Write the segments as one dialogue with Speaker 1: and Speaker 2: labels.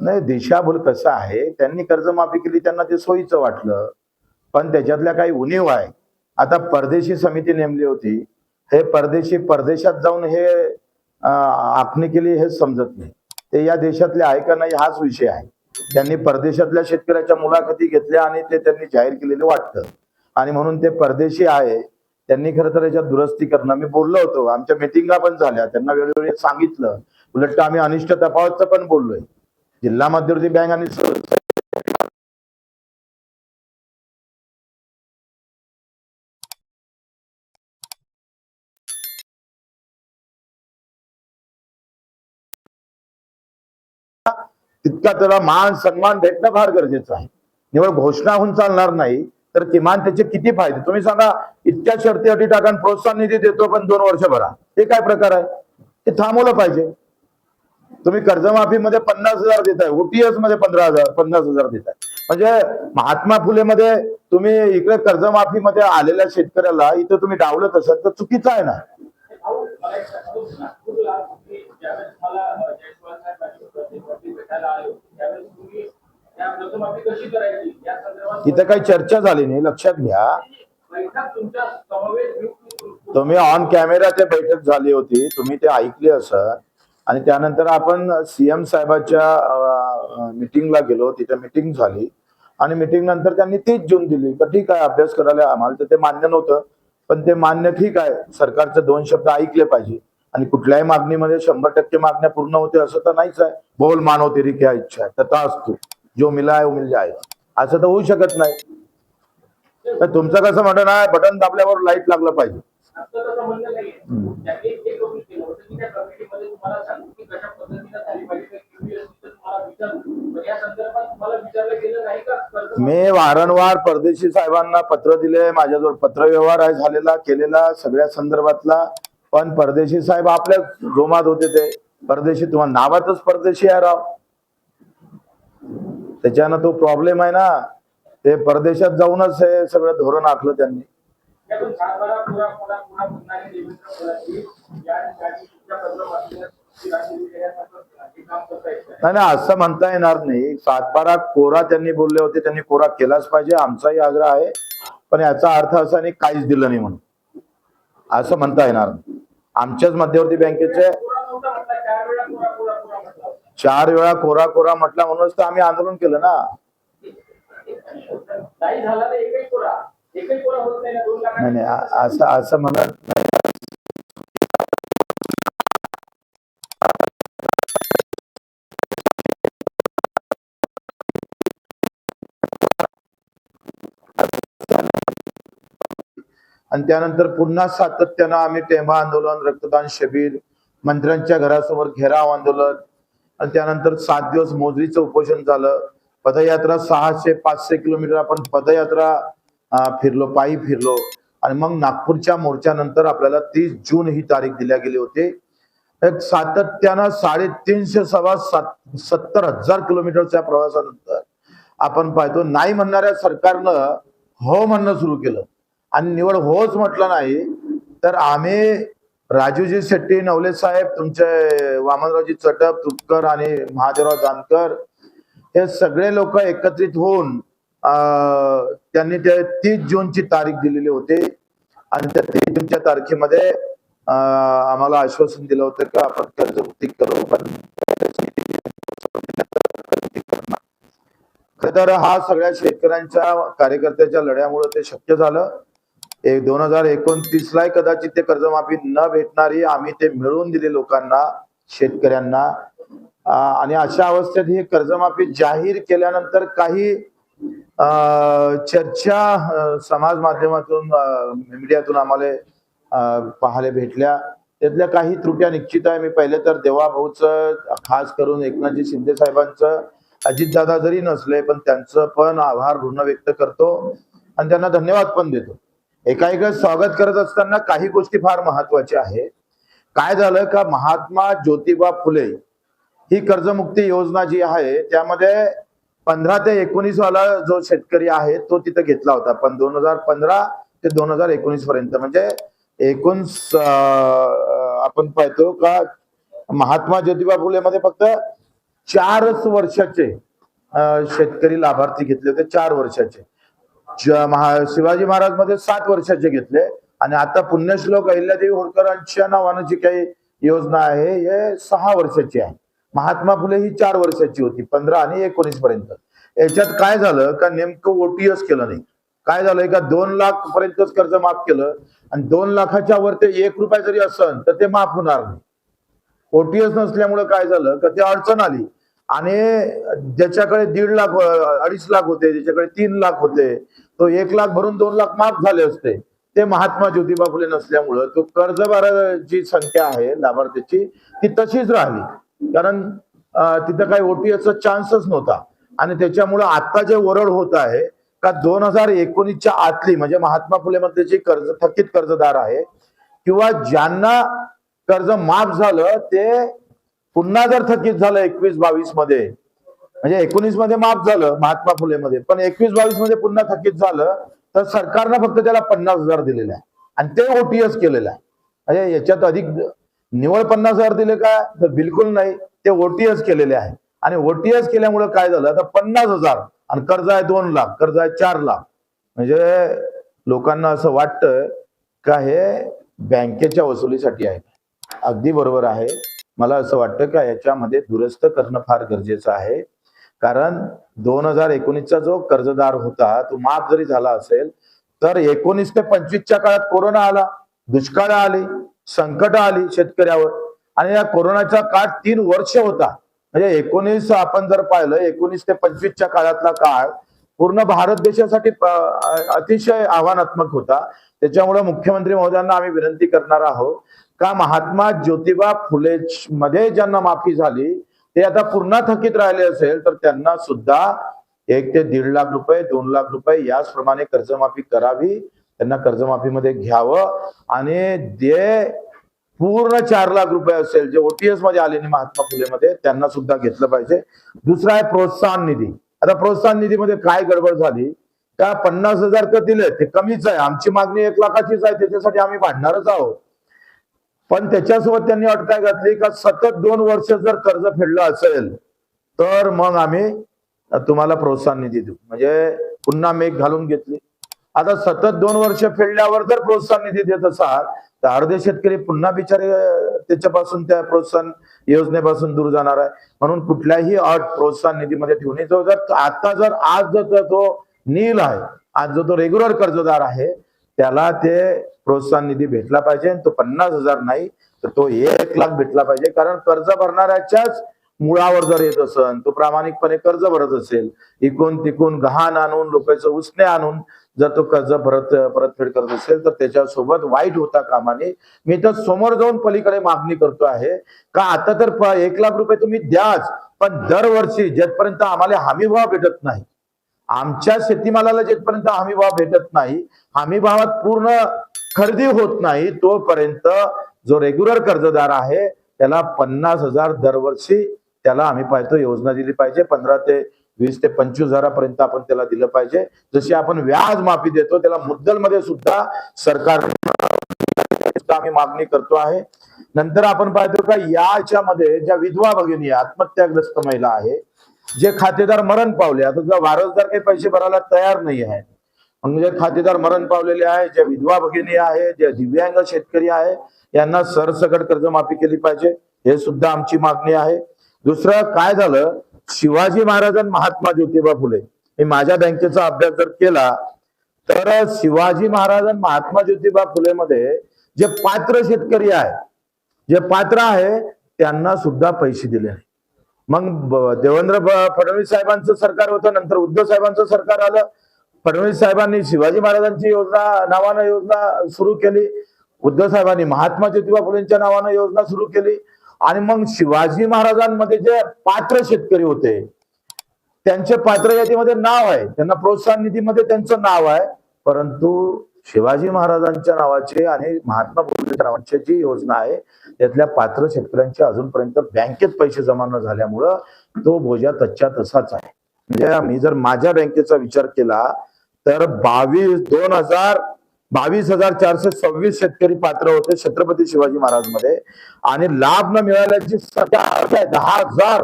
Speaker 1: नाही, दिशाभूल कसं आहे, त्यांनी कर्जमाफी केली, त्यांना ते सोयीचं वाटलं. पण त्याच्यातल्या काही उणीव आहे. आता परदेशी समिती नेमली होती. हे परदेशी परदेशात जाऊन हे आखणी केली हे समजत नाही. ते या देशातले आहे का नाही हाच विषय आहे. त्यांनी परदेशातल्या शेतकऱ्याच्या मुलाखती घेतल्या आणि ते त्यांनी जाहीर केलेलं वाटतं. आणि म्हणून ते परदेशी आहे. त्यांनी खरं तर याच्यात दुरुस्ती करणं, मी बोललो होतो. आमच्या मिटिंगा पण झाल्या. त्यांना वेळोवेळी सांगितलं. उलट आम्ही अनिष्ट तफावतचं पण बोललोय. जिल्हा मध्यवर्ती बँक आणि तितका त्याला मान सन्मान भेटणं फार गरजेचं आहे. निवळ घोषणा होऊन चालणार नाही, तर किमान त्याचे किती फायदे तुम्ही सांगा. इतक्या शर्ती अटी टाका, प्रोत्साहन निधी देतो पण 2 वर्ष भरा, हे काय प्रकार आहे? हे थांबवलं पाहिजे. तुम्ही कर्जमाफीमध्ये 50,000 देताय, ओटीएस मध्ये 50,000 देताय. म्हणजे महात्मा फुले मध्ये तुम्ही इकडे कर्जमाफीमध्ये आलेल्या शेतकऱ्याला इथं तुम्ही डावलत असाल तर चुकीचं आहे ना. तिथे काही चर्चा झाली नाही, लक्षात घ्या. तुम्ही ऑन कॅमेरा ते बैठक झाली होती, तुम्ही ते ऐकली असं. आणि त्यानंतर आपण सीएम साहेबांच्या मीटिंगला गेलो, तिथे मीटिंग झाली आणि मीटिंग नंतर त्यांनी 30 जून दिली. तर ठीक आहे, अभ्यास करायला आम्हाला तर ते मान्य नव्हतं, पण ते मान्य ठीक आहे. सरकारचे 2 शब्द ऐकले पाहिजे. आणि कुठल्याही मागणीमध्ये 100% मागण्या पूर्ण होते असं तर नाहीच आहे. बोल मानो तेरी क्या इच्छा है तथास्तु, जो मिला है वो मिल जाएगा, असं तर होऊ शकत नाही. तर तुमचं कसं म्हणणं आहे, बटन दाबल्यावर लाईट लागलं पाहिजे. मी वारंवार परदेशी साहेबांना पत्र दिले, माझ्याजवळ पत्रव्यवहार आहे झालेला केलेला सगळ्या संदर्भातला. पण परदेशी साहेब आपल्या जोमात होते. ते परदेशी तुम्हाला नावातच परदेशी आहे राव, त्याच्यानं तो प्रॉब्लेम आहे ना. ते परदेशात जाऊनच हे सगळं धोरण आखलं त्यांनी. नाही, असं म्हणता येणार नाही. 7/12 कोरा त्यांनी बोलले होते, त्यांनी कोरा केलाच पाहिजे, आमचाही आग्रह आहे. पण याचा अर्थ असा नाही काहीच दिलं नाही म्हणून असं म्हणता येणार नाही. आमच्याच मध्यवर्ती बँकेचे 4 वेळा कोरा कोरा म्हटला म्हणूनच तर आम्ही आंदोलन केलं ना. नाही, असं म्हणत नाही. आणि त्यानंतर पुन्हा सातत्यानं आम्ही टेंबा आंदोलन, रक्तदान शिबिर, मंत्र्यांच्या घरासमोर घेराव आंदोलन आणि त्यानंतर 7 दिवस मोजरीचं उपोषण झालं. पदयात्रा 600-500 किलोमीटर आपण पदयात्रा फिरलो, पायी फिरलो. आणि मग नागपूरच्या मोर्चानंतर आपल्याला 30 जून ही तारीख दिल्या गेली होती. सातत्यानं 350 सव्वा 70,000 किलोमीटरच्या प्रवासानंतर आपण पाहतो नाही म्हणणाऱ्या सरकारनं हो म्हणणं सुरू केलं. आणि निवड होच म्हटलं नाही तर आम्ही राजूजी शेट्टी, नवले साहेब, तुमचे वामनरावजी चटप, तुपकर आणि महादेवराव जानकर हे सगळे लोक एकत्रित होऊन त्यांनी ते 30 जूनची तारीख दिलेली होती. आणि त्या 30 जूनच्या तारखेमध्ये आम्हाला आश्वासन दिलं होतं की आपण कर्जमुक्ती करू. पण तर हा सगळ्या शेतकऱ्यांच्या कार्यकर्त्याच्या लढ्यामुळे ते शक्य झालं. 2029 ला कदाचित ते कर्जमाफी न भेटणारी आम्ही ते मिळवून दिले लोकांना, शेतकऱ्यांना. आणि अशा अवस्थेत ही कर्जमाफी जाहीर केल्यानंतर काही चर्चा समाज माध्यमातून, मीडियातून आम्हाला पाहायला भेटल्या. त्यातल्या काही त्रुट्या निश्चित आहे. मी पहिले तर देवाभाऊचं, खास करून एकनाथजी शिंदे साहेबांचं, अजितदादा जरी नसले पण त्यांचं पण आभार ऋण व्यक्त करतो आणि त्यांना धन्यवाद पण देतो. एकाएकाच स्वागत करत असताना काही गोष्टी फार महत्वाच्या आहेत. काय झालं का, महात्मा ज्योतिबा फुले ही कर्जमुक्ती योजना जी आहे त्यामध्ये 15 ते 19 वाला जो शेतकरी आहे तो तिथे घेतला होता. पण 2015 ते 2019 पर्यंत म्हणजे एकूण आपण पाहतो का महात्मा ज्योतिबा फुले मध्ये फक्त 4च वर्षाचे शेतकरी लाभार्थी घेतले होते, 4 वर्षाचे. शिवाजी महाराज मध्ये 7 वर्षाचे घेतले आणि आता पुण्यश्लोक अहिल्यादेवी होळकरांच्या नावानं जी काही योजना आहे हे 6 वर्षाची आहे. महात्मा फुले ही 4 वर्षाची होती, 15 आणि 19 पर्यंत. याच्यात काय झालं का नेमकं ओटीएस केलं नाही. काय झालंय का 2 लाख पर्यंतच कर्ज माफ केलं आणि 2 लाखाच्या वर ते 1 रुपया जरी असेल तर ते माफ होणार नाही. ओटीएस नसल्यामुळे काय झालं का ते अडचण आली आणि ज्याच्याकडे 1.5 लाख 2.5 लाख होते, ज्याच्याकडे 3 लाख होते, तो 1 लाख भरून 2 लाख माफ झाले असते. ते महात्मा ज्योतिबा फुले नसल्यामुळं तो कर्जबाराची संख्या आहे लाभार्थ्याची ती तशीच राहिली, कारण तिथं काही ओटीएसचा चान्सच नव्हता. आणि त्याच्यामुळं आता जे ओरड होत आहे का 2019च्या आतली म्हणजे महात्मा फुले मध्ये जे थकीत कर्जदार आहे किंवा ज्यांना कर्ज माफ झालं ते पुन्हा जर थकीत झालं 21-22 मध्ये, म्हणजे 19 मध्ये माफ झालं महात्मा फुले मध्ये, पण 21-22 मध्ये पुन्हा थकीत झालं तर सरकारनं फक्त त्याला 50,000 दिलेले आहे आणि ते ओटीएस केलेलं आहे. म्हणजे याच्यात अधिक निवळ 50,000 दिले का तर बिलकुल नाही, ते ओटीएस केलेले आहे. आणि ओटीएस केल्यामुळे काय झालं आता 50,000 आणि कर्ज आहे 2 लाख, कर्ज आहे 4 लाख. म्हणजे लोकांना असं वाटतं का हे बँकेच्या वसुलीसाठी आहे. अगदी बरोबर आहे. मला असं वाटतं का याच्यामध्ये दुरुस्त करणं फार गरजेचं आहे, कारण 2019चा जो कर्जदार होता तो माफ जरी झाला असेल तर 19 ते 25च्या काळात कोरोना आला, दुष्काळ आली, संकट आली शेतकऱ्यावर आणि या कोरोनाचा काळ 3 वर्ष होता. म्हणजे 19 आपण जर पाहिलं 19 ते 25च्या काळातला काळ पूर्ण भारत देशासाठी अतिशय आव्हानात्मक होता. त्याच्यामुळे मुख्यमंत्री महोदयांना आम्ही विनंती करणार आहोत का महात्मा ज्योतिबा फुले मध्ये ज्यांना माफी झाली ते आता पुन्हा थकीत राहिले असेल तर त्यांना सुद्धा 1 ते 1.5 लाख रुपये 2 लाख रुपये याचप्रमाणे कर्जमाफी करावी, त्यांना कर्जमाफीमध्ये घ्यावं आणि जे पूर्ण 4 लाख रुपये असेल जे ओटीएस मध्ये आले नाही महात्मा फुले मध्ये त्यांना सुद्धा घेतलं पाहिजे. दुसरा आहे प्रोत्साहन निधी. आता प्रोत्साहन निधीमध्ये काय गडबड झाली का 50,000 तर दिले ते कमीच आहे, आमची मागणी 1 लाखाचीच आहे, त्याच्यासाठी आम्ही भांडणारच आहोत. पण त्याच्यासोबत त्यांनी अट काय घातली का सतत 2 वर्ष जर कर्ज फेडलं असेल तर मग आम्ही तुम्हाला प्रोत्साहन निधी देऊ. म्हणजे पुन्हा मेघ घालून घेतली. आता सतत 2 वर्ष फेडल्यावर जर प्रोत्साहन निधी देत असाल तर अर्धे शेतकरी पुन्हा बिचारे त्याच्यापासून त्या प्रोत्साहन योजनेपासून दूर जाणार आहे. म्हणून कुठल्याही अट प्रोत्साहन निधीमध्ये ठेवू नये. तो जर आता जर आज जर तो नील आहे, आज जो तो रेग्युलर कर्जदार आहे त्याला ते प्रोत्साहन निधी भेटला पाहिजे. तो 50,000 नाही तर तो 1 लाख भेटला पाहिजे, कारण कर्ज भरणाऱ्याच्याच मुळावर जर येत असेल, तो प्रामाणिकपणे कर्ज भरत असेल, इकून तिकून गहाण आणून लोकांचं उसने आणून जर तो कर्ज परतफेड करत असेल तर त्याच्यासोबत वाईट होता कामा नये. मी तर समोर जाऊन पलीकडे मागणी करतो आहे का आता तर 1 लाख रुपये तुम्ही द्याच, पण दरवर्षी जेपर्यंत आम्हाला हमी भाव भेटत नाही, आमच्या शेतीमालाला जेपर्यंत हमी भाव भेटत नाही, हमी भावात पूर्ण खरेदी होत नाही, तोपर्यंत जो रेग्युलर कर्जदार आहे त्याला 50,000 दरवर्षी त्याला आम्ही पाहतो योजना दिली पाहिजे. 15 ते 20 ते 25,000पर्यंत आपण त्याला दिलं पाहिजे. जशी आपण व्याज माफी देतो त्याला मुद्दल मध्ये सुद्धा सरकार आम्ही मागणी करतो आहे. नंतर आपण पाहतो का याच्यामध्ये ज्या विधवा भगिनी आत्महत्याग्रस्त महिला आहे, जे खातेदार मरण पावले, आता जर वारसदार काही पैसे भरायला तयार नाही आहे, म्हणजे खातेदार मरण पावलेले आहे, ज्या विधवा भगिनी आहे, ज्या दिव्यांग शेतकरी आहे यांना सरसकट कर्जमाफी केली पाहिजे, हे सुद्धा आमची मागणी आहे. दुसरं काय झालं, शिवाजी महाराज आणि महात्मा ज्योतिबा फुले, मी माझ्या बँकेचा अभ्यास जर केला तर शिवाजी महाराज आणि महात्मा ज्योतिबा फुले मध्ये जे पात्र शेतकरी आहे, जे पात्र आहे त्यांना सुद्धा पैसे दिले नाही. मग देवेंद्र फडणवीस साहेबांचं सरकार होतं, नंतर उद्धव साहेबांचं सरकार आलं. फडणवीस साहेबांनी शिवाजी महाराजांची योजना नावानं योजना सुरू केली, उद्धव साहेबांनी महात्मा ज्योतिबा फुलेंच्या नावानं योजना सुरू केली. आणि मग शिवाजी महाराजांमध्ये जे पात्र शेतकरी होते त्यांचे पात्र यादीमध्ये नाव आहे, त्यांना प्रोत्साहन निधीमध्ये त्यांचं नाव आहे, परंतु शिवाजी महाराजांच्या नावाचे आणि महात्मा फुलेंच्या नावाची जी योजना आहे त्यातल्या पात्र शेतकऱ्यांचे अजूनपर्यंत बँकेत पैसे जमा न झाल्यामुळं तो बोजा तच्च्या तसाच आहे. म्हणजे मी जर माझ्या बँकेचा विचार केला तर 22,426 शेतकरी पात्र होते छत्रपती शिवाजी महाराज मध्ये आणि लाभ न मिळाल्याची संख्या 10,000.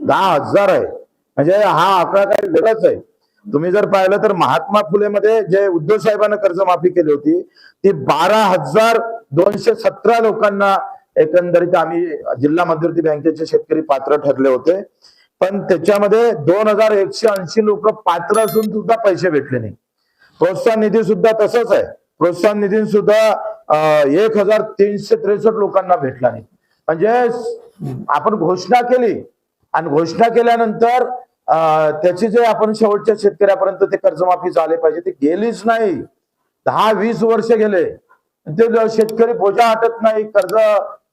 Speaker 1: 10,000 आहे. म्हणजे हा आकडा काही वेगळाच आहे. तुम्ही जर पाहिलं तर महात्मा फुले मध्ये जे उद्धव साहेबांना कर्जमाफी केली होती ती 12,217 लोकांना एकंदरीत आम्ही जिल्हा मध्यवर्ती बँकेचे शेतकरी पात्र ठरले होते. पण त्याच्यामध्ये 2,180 लोक पात्र असून सुद्धा पैसे भेटले नाही. प्रोत्साहन निधी सुद्धा तसंच आहे. प्रोत्साहन निधी सुद्धा 1,363 लोकांना भेटला नाही. म्हणजे आपण घोषणा केली आणि घोषणा केल्यानंतर त्याची जे आपण शेवटच्या शेतकऱ्यापर्यंत ते कर्जमाफी झाले पाहिजे ते गेलीच नाही. 10-20 वर्ष गेले ते शेतकरी बोजा हटत नाही, कर्ज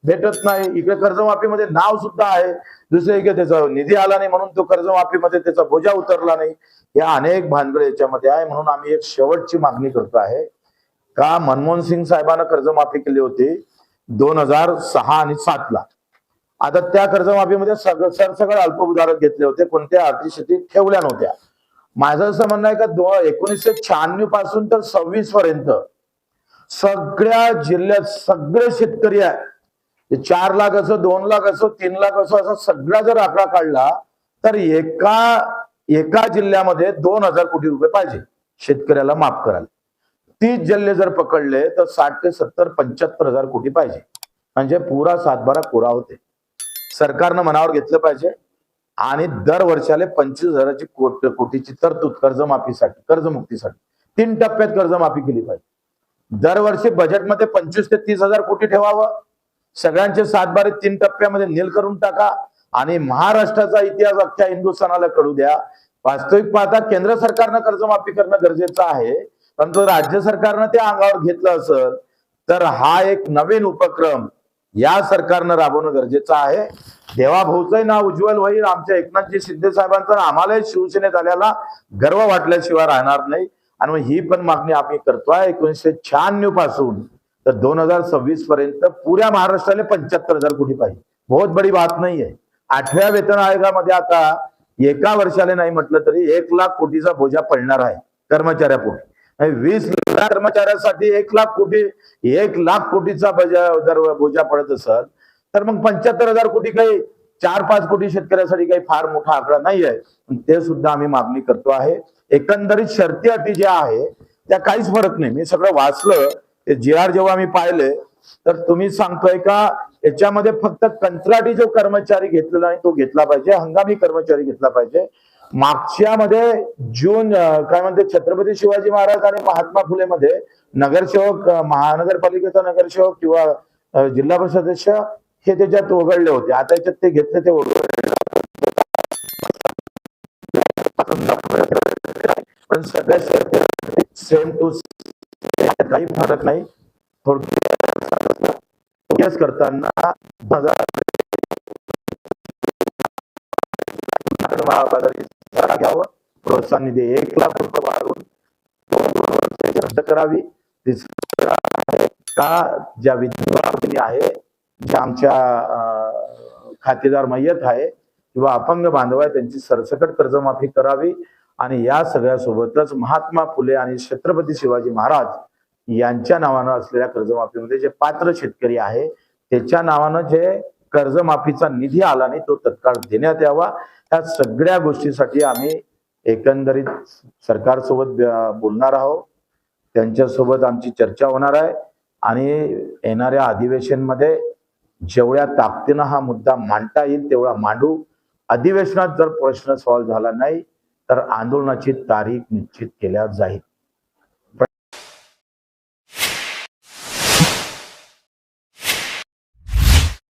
Speaker 1: भेटत नाही. इकडे कर्जमाफीमध्ये नाव सुद्धा आहे, दुसरे इकडे त्याचा निधी आला नाही म्हणून तो कर्जमाफीमध्ये त्याचा बोजा उतरला नाही. या अनेक भानगड याच्यामध्ये आहे. म्हणून आम्ही एक शेवटची मागणी करतो आहे का मनमोहन सिंग साहेबांना कर्जमाफी केली होती 2006 आणि 7 ला. आता त्या कर्जमाफीमध्ये सरसकट अल्पभूधारक घेतले होते, कोणत्या आर्थिक स्थितीत ठेवल्या नव्हत्या. माझं असं म्हणणं आहे का 1996 पासून तर 26 पर्यंत सगळ्या जिल्ह्यात सगळे शेतकरी आहे, 4 लाख असो, 2 लाख असो, 3 लाख असो, असा सगळा जर आकडा काढला तर एका जिल्ह्यामध्ये 2,000 कोटी रुपये पाहिजे शेतकऱ्याला माफ करायला. 30 जिल्हे जर पकडले तर 60 ते 70 75,000 कोटी पाहिजे. म्हणजे पुरा सातबारा कोरा होते. सरकारनं मनावर घेतलं पाहिजे आणि दर वर्षाला 25,000 कोटीची तरतूद कर्जमाफीसाठी, कर्जमुक्तीसाठी 3 टप्प्यात कर्जमाफी केली पाहिजे. दरवर्षी बजेटमध्ये 25 ते 30,000 कोटी ठेवावं. सगळ्यांचे 7/12 3 टप्प्यामध्ये नील करून टाका आणि महाराष्ट्राचा इतिहास अख्ख्या हिंदुस्थानाला कळू द्या. वास्तविक पाहता केंद्र सरकारनं कर्जमाफी करणं गरजेचं आहे, परंतु राज्य सरकारनं ते अंगावर घेतलं असेल तर हा एक नवीन उपक्रम या सरकारनं राबवणं गरजेचं आहे. देवाभाऊचंही नाव उज्ज्वल होईल, आमच्या एकनाथजी शिंदे साहेबांचा आम्हालाही शिवसेनेत आल्याला गर्व वाटल्याशिवाय राहणार नाही. आणि मग ही पण मागणी आम्ही करतोय 1996 पासून तर 2026 पर्यंत पुऱ्या महाराष्ट्राला 75,000 कोटी पाहिजे. बहुत बडी बात नाही आहे. 8व्या वेतन आयोगामध्ये आता एका वर्षाला नाही म्हटलं तरी 1 लाख कोटीचा बोजा पडणार आहे कर्मचाऱ्यापोटी. 20 लाख कर्मचाऱ्यासाठी 1 लाख कोटी, 1 लाख कोटीचा जर बोजा पडत असेल तर मग 75,000 कोटी काही 4-5 कोटी शेतकऱ्यासाठी काही फार मोठा आकडा नाही आहे. ते सुद्धा आम्ही मागणी करतो आहे. एकंदरीत शर्ती अटी ज्या आहे त्या काहीच फरक नाही. मी सगळं वाचलं ते GR जेव्हा मी पाहिले तर तुम्ही सांगतोय का याच्यामध्ये फक्त कंत्राटी जो कर्मचारी घेतलेला नाही तो घेतला पाहिजे, हंगामी कर्मचारी घेतला पाहिजे. मागच्या मध्ये जून काय म्हणते छत्रपती शिवाजी महाराज आणि महात्मा फुले मध्ये नगरसेवक, महानगरपालिकेचा नगरसेवक किंवा जिल्हा परिषद सदस्य हे त्याच्यात वगळले होते. आता याच्यात ते घेतले ते वगळले, पण सगळ्या सेम टू काही फरक नाही. थोडक्यात करताना घ्यावं. प्रोत्साहन निधी 1 लाख रुपये वाढवून रद्द करावी. का ज्या विधवा आहे, ज्या आमच्या खातेदार मयत आहे किंवा अपंग बांधव आहे त्यांची सरसकट कर्जमाफी करावी. आणि या सगळ्या सोबतच महात्मा फुले आणि छत्रपती शिवाजी महाराज यांच्या नावानं असलेल्या कर्जमाफीमध्ये जे पात्र शेतकरी आहे त्याच्या नावानं जे कर्जमाफीचा निधी आला नाही तो तत्काळ देण्यात यावा. या सगळ्या गोष्टीसाठी आम्ही एकंदरीत सरकारसोबत बोलणार आहोत. त्यांच्यासोबत आमची चर्चा होणार आहे आणि येणाऱ्या अधिवेशनमध्ये जेवढ्या ताकदीनं हा मुद्दा मांडता येईल तेवढा मांडू. अधिवेशनात जर प्रश्न सॉल्व्ह झाला नाही तर आंदोलनाची तारीख निश्चित केल्या जाईल.